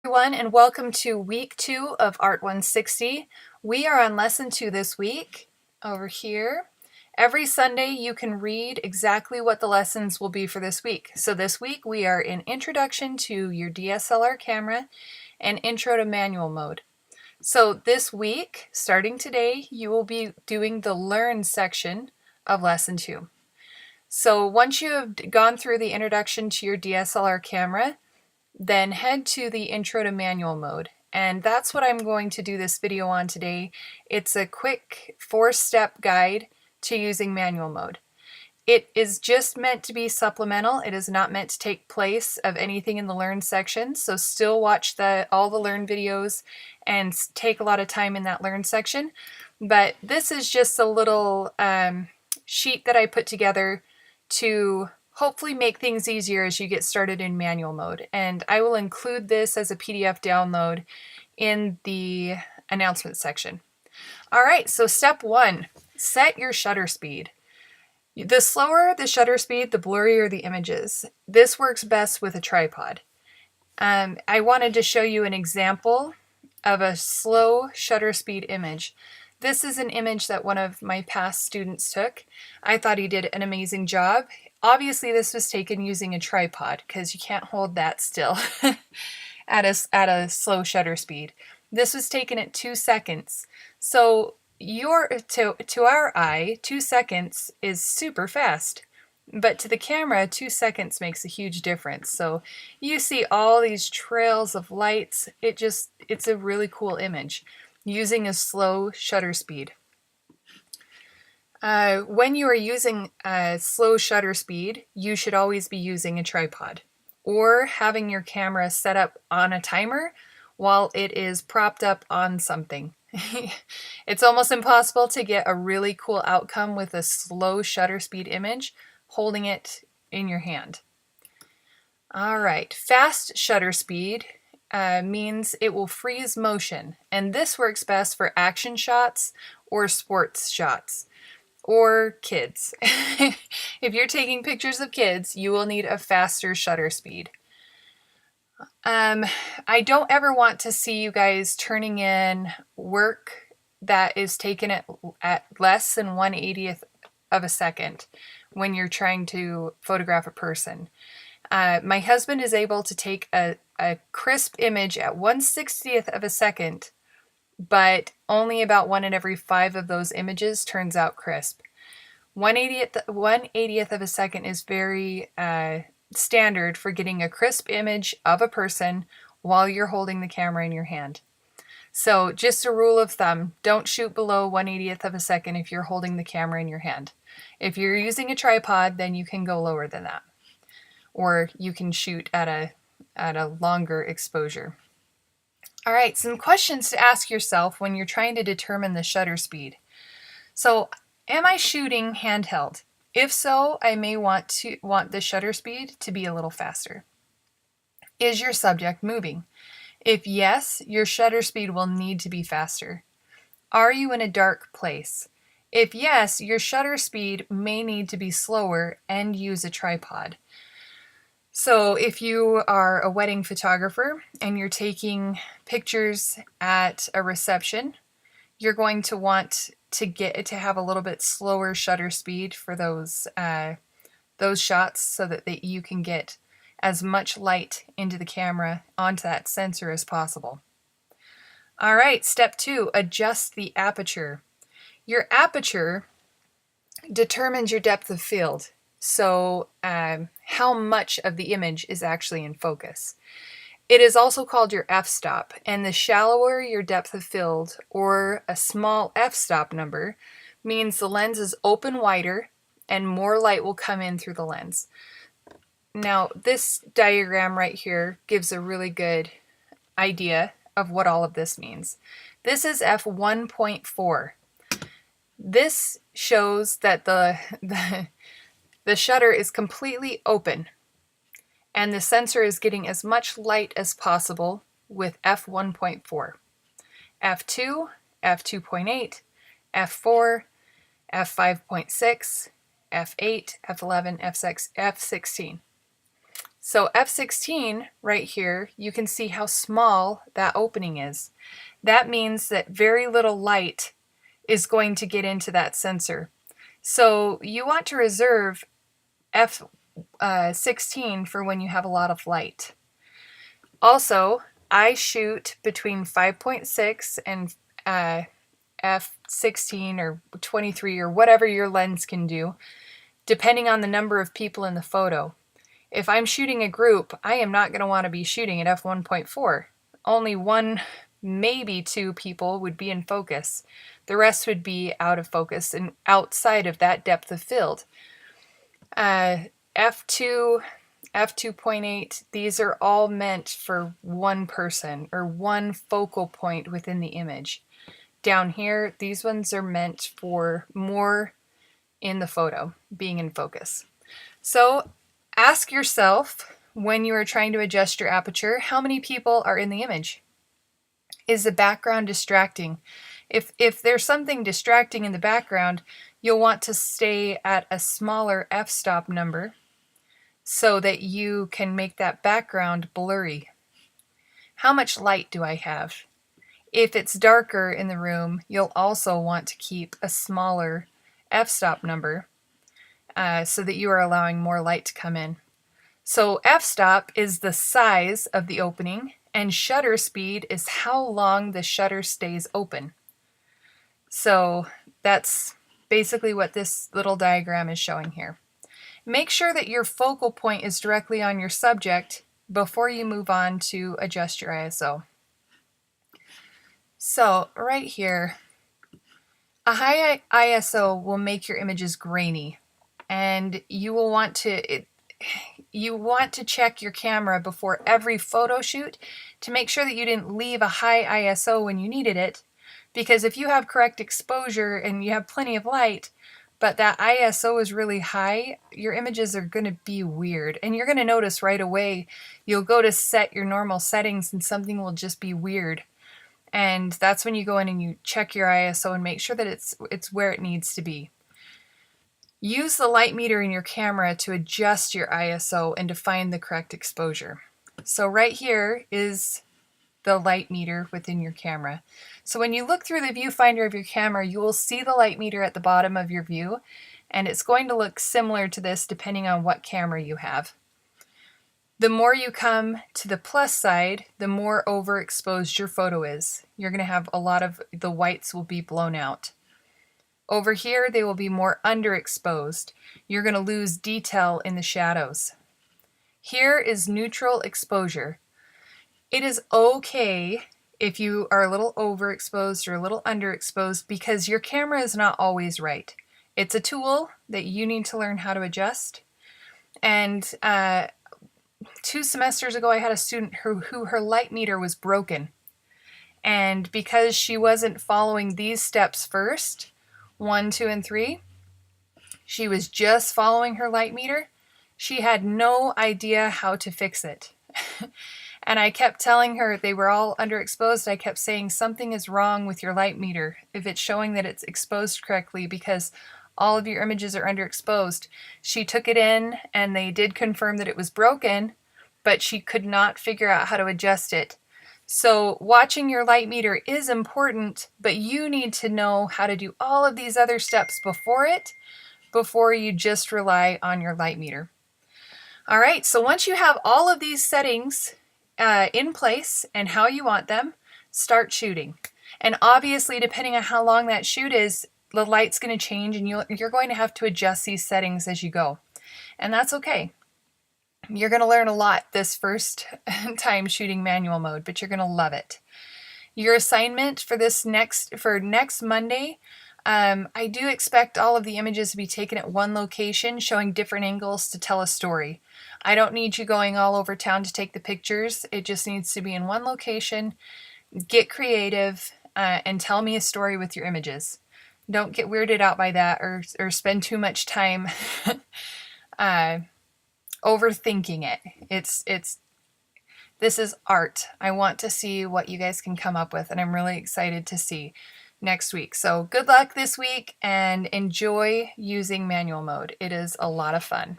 Everyone, and welcome to week 2 of Art 160. We are on lesson 2 this week over here. Every Sunday you can read exactly what the lessons will be for this week. So this week we are in Introduction to your DSLR camera and Intro to Manual Mode. So this week, starting today, you will be doing the Learn section of lesson 2. So once you have gone through the introduction to your DSLR camera, then head to the Intro to Manual Mode. And that's what I'm going to do this video on today. It's a quick 4-step guide to using manual mode. It is just meant to be supplemental. It is not meant to take place of anything in the Learn section. So still watch all the Learn videos and take a lot of time in that Learn section. But this is just a little sheet that I put together to hopefully make things easier as you get started in manual mode. And I will include this as a PDF download in the announcement section. All right, so step 1, set your shutter speed. The slower the shutter speed, the blurrier the images. This works best with a tripod. I wanted to show you an example of a slow shutter speed image. This is an image that one of my past students took. I thought he did an amazing job. Obviously, this was taken using a tripod because you can't hold that still at a slow shutter speed. This was taken at 2 seconds. So to our eye, 2 seconds is super fast. But to the camera, 2 seconds makes a huge difference. So you see all these trails of lights. It's a really cool image using a slow shutter speed. When you are using a slow shutter speed, you should always be using a tripod or having your camera set up on a timer while it is propped up on something. It's almost impossible to get a really cool outcome with a slow shutter speed image holding it in your hand. All right, fast shutter speed means it will freeze motion, and this works best for action shots or sports shots or kids. If you're taking pictures of kids, you will need a faster shutter speed. I don't ever want to see you guys turning in work that is taken at less than 1/80th of a second when you're trying to photograph a person. My husband is able to take a crisp image at 1/60th of a second, but only about 1 in every 5 of those images turns out crisp. 1/80th of a second is very standard for getting a crisp image of a person while you're holding the camera in your hand. So just a rule of thumb, don't shoot below 1/80th of a second if you're holding the camera in your hand. If you're using a tripod, then you can go lower than that. Or you can shoot at a longer exposure. All right, some questions to ask yourself when you're trying to determine the shutter speed. So, am I shooting handheld? If so, I may want the shutter speed to be a little faster. Is your subject moving? If yes, your shutter speed will need to be faster. Are you in a dark place? If yes, your shutter speed may need to be slower and use a tripod. So if you are a wedding photographer and you're taking pictures at a reception, you're going to want to have a little bit slower shutter speed for those shots so that you can get as much light into the camera onto that sensor as possible. All right, step 2, adjust the aperture. Your aperture determines your depth of field. So how much of the image is actually in focus. It is also called your f-stop, and the shallower your depth of field, or a small f-stop number, means the lens is open wider and more light will come in through the lens. Now, this diagram right here gives a really good idea of what all of this means. This is f1.4. This shows that the shutter is completely open and the sensor is getting as much light as possible with f1.4. f2, f2.8, f4, f5.6, f8, f11, f6, f16. So f16 right here, you can see how small that opening is. That means that very little light is going to get into that sensor. So you want to reserve f16 for when you have a lot of light. Also, I shoot between 5.6 and f16 or 23 or whatever your lens can do, depending on the number of people in the photo. If I'm shooting a group, I am not going to want to be shooting at f1.4. Only one, maybe two people would be in focus. The rest would be out of focus and outside of that depth of field. F2, f2.8, these are all meant for one person or one focal point within the image. Down here, these ones are meant for more in the photo, being in focus. So ask yourself when you are trying to adjust your aperture, how many people are in the image? Is the background distracting? If there's something distracting in the background, you'll want to stay at a smaller f-stop number so that you can make that background blurry. How much light do I have? If it's darker in the room, you'll also want to keep a smaller f-stop number so that you are allowing more light to come in. So f-stop is the size of the opening, and shutter speed is how long the shutter stays open. So that's basically what this little diagram is showing here. Make sure that your focal point is directly on your subject before you move on to adjust your ISO. So right here, a high ISO will make your images grainy, and you will want to check your camera before every photo shoot to make sure that you didn't leave a high ISO when you needed it, because if you have correct exposure and you have plenty of light, but that ISO is really high, your images are going to be weird, and you're going to notice right away. You'll go to set your normal settings and something will just be weird. And that's when you go in and you check your ISO and make sure that it's where it needs to be. Use the light meter in your camera to adjust your ISO and to find the correct exposure. So right here is the light meter within your camera. So when you look through the viewfinder of your camera, you will see the light meter at the bottom of your view, and it's going to look similar to this depending on what camera you have. The more you come to the plus side, the more overexposed your photo is. You're going to have a lot of the whites will be blown out. Over here, they will be more underexposed. You're going to lose detail in the shadows. Here is neutral exposure. It is okay if you are a little overexposed or a little underexposed because your camera is not always right. It's a tool that you need to learn how to adjust. And 2 semesters ago, I had a student who her light meter was broken. And because she wasn't following these steps first, 1, 2, and 3, she was just following her light meter. She had no idea how to fix it. And I kept telling her they were all underexposed. I kept saying something is wrong with your light meter if it's showing that it's exposed correctly because all of your images are underexposed. She took it in and they did confirm that it was broken, but she could not figure out how to adjust it. So watching your light meter is important, but you need to know how to do all of these other steps before you just rely on your light meter. All right, so once you have all of these settings in place and how you want them, start shooting. And obviously, depending on how long that shoot is, the light's going to change and you're going to have to adjust these settings as you go. And that's okay. You're going to learn a lot this first time shooting manual mode, but you're going to love it. Your assignment for next Monday, I do expect all of the images to be taken at one location, showing different angles to tell a story. I don't need you going all over town to take the pictures. It just needs to be in one location. Get creative and tell me a story with your images. Don't get weirded out by that or spend too much time overthinking it. This is art. I want to see what you guys can come up with, and I'm really excited to see next week. So good luck this week and enjoy using manual mode. It is a lot of fun.